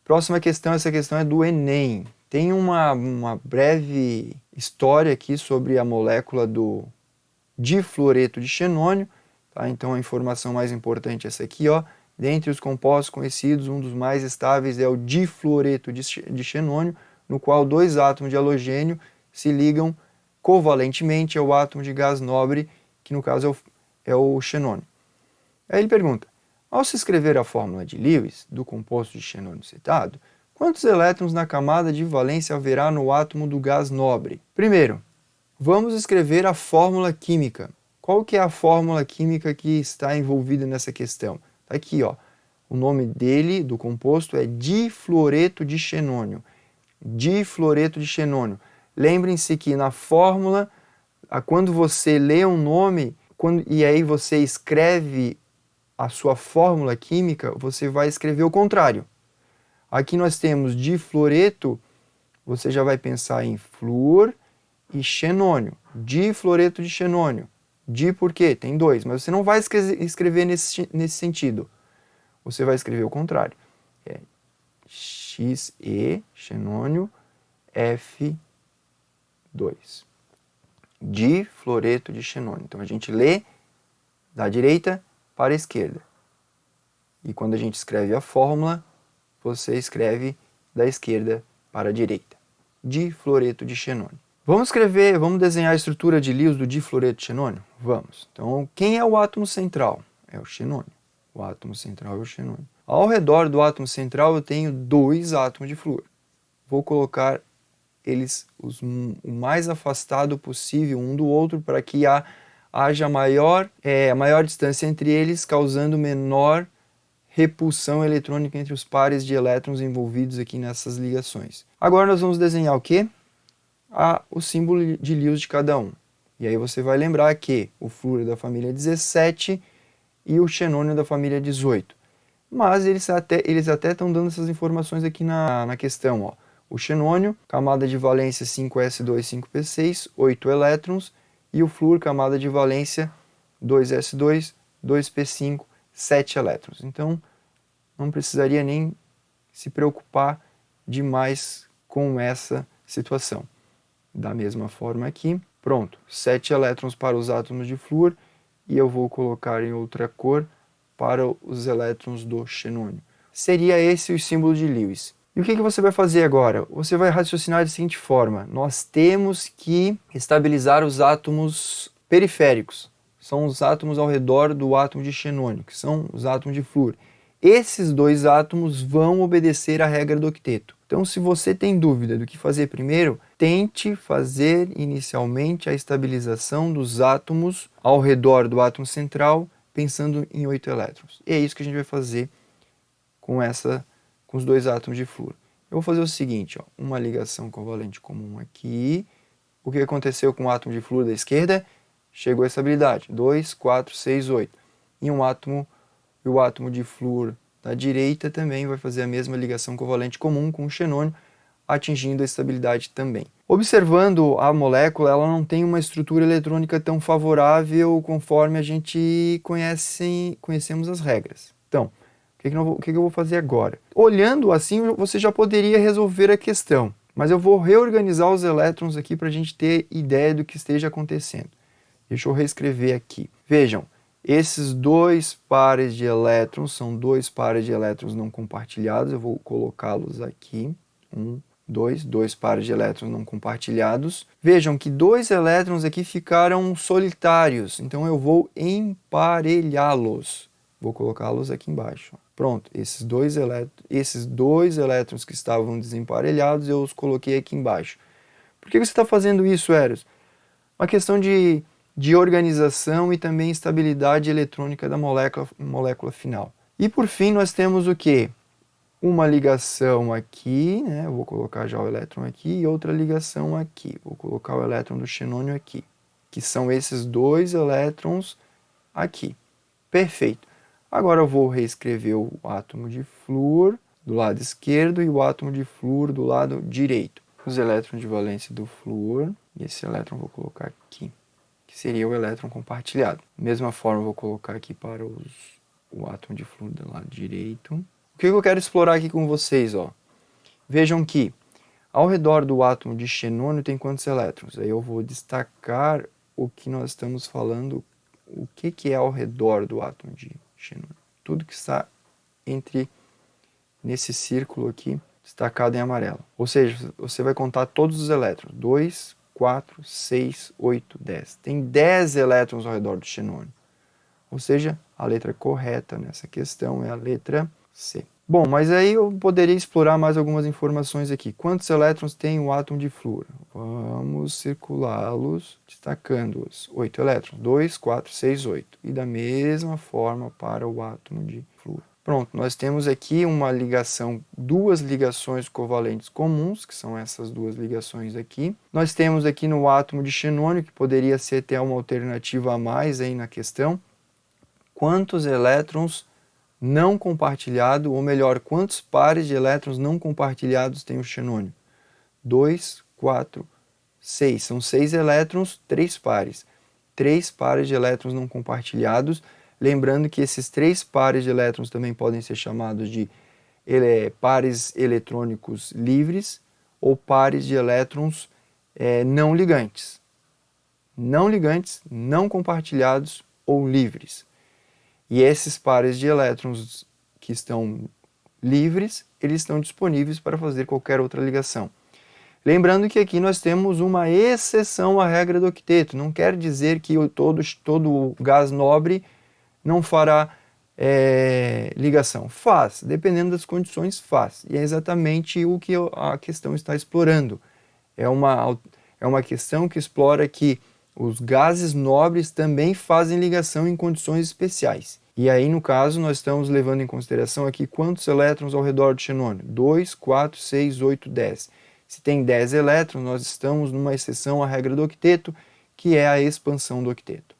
Próxima questão, essa questão é do Enem. Tem uma breve história aqui sobre a molécula do difluoreto de xenônio. Tá? Então a informação mais importante é essa aqui, ó. Dentre os compostos conhecidos, um dos mais estáveis é o difluoreto de xenônio, no qual dois átomos de halogênio se ligam covalentemente ao átomo de gás nobre, que no caso é o xenônio. Aí ele pergunta, ao se escrever a fórmula de Lewis do composto de xenônio citado, quantos elétrons na camada de valência haverá no átomo do gás nobre? Primeiro, vamos escrever a fórmula química. Qual que é a fórmula química que está envolvida nessa questão? Está aqui, ó. O nome dele, do composto, é difluoreto de xenônio. Difluoreto de xenônio. Lembrem-se que na fórmula, quando você lê um nome e aí você escreve a sua fórmula química, você vai escrever o contrário. Aqui nós temos difluoreto, você já vai pensar em flúor e xenônio. Difluoreto de xenônio. Di por quê? Tem dois, mas você não vai escrever nesse sentido. Você vai escrever o contrário. É Xe, xenônio, F2. Difluoreto de xenônio. Então a gente lê da direita para a esquerda. E quando a gente escreve a fórmula, você escreve da esquerda para a direita. Difluoreto de xenônio. Vamos desenhar a estrutura de Lewis do difluoreto de xenônio? Vamos. Então, quem é o átomo central? É o xenônio. O átomo central é o xenônio. Ao redor do átomo central eu tenho dois átomos de flúor. Vou colocar eles o mais afastado possível um do outro para que haja a maior distância entre eles, causando menor repulsão eletrônica entre os pares de elétrons envolvidos aqui nessas ligações. Agora nós vamos desenhar o quê? O símbolo de Lewis de cada um. E aí você vai lembrar que o flúor é da família 17 e o xenônio é da família 18. Mas eles até estão dando essas informações aqui na questão. Ó. O xenônio, camada de valência 5s2, 5p6, 8 elétrons. E o flúor, camada de valência 2s2, 2p5, 7 elétrons. Então, não precisaria nem se preocupar demais com essa situação. Da mesma forma aqui, pronto, 7 elétrons para os átomos de flúor e eu vou colocar em outra cor para os elétrons do xenônio. Seria esse o símbolo de Lewis. E o que você vai fazer agora? Você vai raciocinar da seguinte forma, nós temos que estabilizar os átomos periféricos, são os átomos ao redor do átomo de xenônio, que são os átomos de flúor. Esses dois átomos vão obedecer à regra do octeto. Então, se você tem dúvida do que fazer primeiro, tente fazer inicialmente a estabilização dos átomos ao redor do átomo central, pensando em 8 elétrons. E é isso que a gente vai fazer com os dois átomos de flúor. Eu vou fazer o seguinte, ó, uma ligação covalente comum aqui. O que aconteceu com o átomo de flúor da esquerda? Chegou a estabilidade. 2, 4, 6, 8. E o átomo de flúor da direita também vai fazer a mesma ligação covalente comum com o xenônio, atingindo a estabilidade também. Observando a molécula, ela não tem uma estrutura eletrônica tão favorável conforme a gente conhecemos as regras. Então, o que eu vou fazer agora? Olhando assim, você já poderia resolver a questão, mas eu vou reorganizar os elétrons aqui para a gente ter ideia do que esteja acontecendo. Deixa eu reescrever aqui. Vejam, esses dois pares de elétrons são dois pares de elétrons não compartilhados. Eu vou colocá-los aqui. Dois pares de elétrons não compartilhados. Vejam que dois elétrons aqui ficaram solitários. Então eu vou emparelhá-los. Vou colocá-los aqui embaixo. Pronto, esses dois elétrons que estavam desemparelhados, eu os coloquei aqui embaixo. Por que você está fazendo isso, Eros? Uma questão de organização e também estabilidade eletrônica da molécula final. E por fim nós temos o quê? Uma ligação aqui, né? Eu vou colocar já o elétron aqui, e outra ligação aqui. Vou colocar o elétron do xenônio aqui, que são esses dois elétrons aqui. Perfeito. Agora eu vou reescrever o átomo de flúor do lado esquerdo e o átomo de flúor do lado direito. Os elétrons de valência do flúor, e esse elétron eu vou colocar aqui, que seria o elétron compartilhado. Da mesma forma, eu vou colocar aqui para o átomo de flúor do lado direito. O que eu quero explorar aqui com vocês? Ó? Vejam que ao redor do átomo de xenônio tem quantos elétrons? Aí eu vou destacar o que nós estamos falando, o que é ao redor do átomo de xenônio. Tudo que está nesse círculo aqui, destacado em amarelo. Ou seja, você vai contar todos os elétrons. 2, 4, 6, 8, 10. Tem 10 elétrons ao redor do xenônio. Ou seja, a letra correta nessa questão é a letra C. Bom, mas aí eu poderia explorar mais algumas informações aqui. Quantos elétrons tem o átomo de flúor? Vamos circulá-los, destacando-os. 8 elétrons. 2, 4, 6, 8. E da mesma forma para o átomo de flúor. Pronto, nós temos aqui uma ligação, duas ligações covalentes comuns, que são essas duas ligações aqui. Nós temos aqui no átomo de xenônio, que poderia ser até uma alternativa a mais aí na questão, quantos elétrons não compartilhados, ou melhor, quantos pares de elétrons não compartilhados tem o xenônio? 2, 4, 6. São 6 elétrons, 3 pares. 3 pares de elétrons não compartilhados. Lembrando que esses 3 pares de elétrons também podem ser chamados de pares eletrônicos livres ou pares de elétrons não ligantes. Não ligantes, não compartilhados ou livres. E esses pares de elétrons que estão livres, eles estão disponíveis para fazer qualquer outra ligação. Lembrando que aqui nós temos uma exceção à regra do octeto. Não quer dizer que todo gás nobre não fará ligação. Faz, dependendo das condições, faz. E é exatamente o que a questão está explorando. É uma questão que explora que os gases nobres também fazem ligação em condições especiais. E aí, no caso, nós estamos levando em consideração aqui quantos elétrons ao redor do xenônio? 2, 4, 6, 8, 10. Se tem 10 elétrons, nós estamos numa exceção à regra do octeto, que é a expansão do octeto.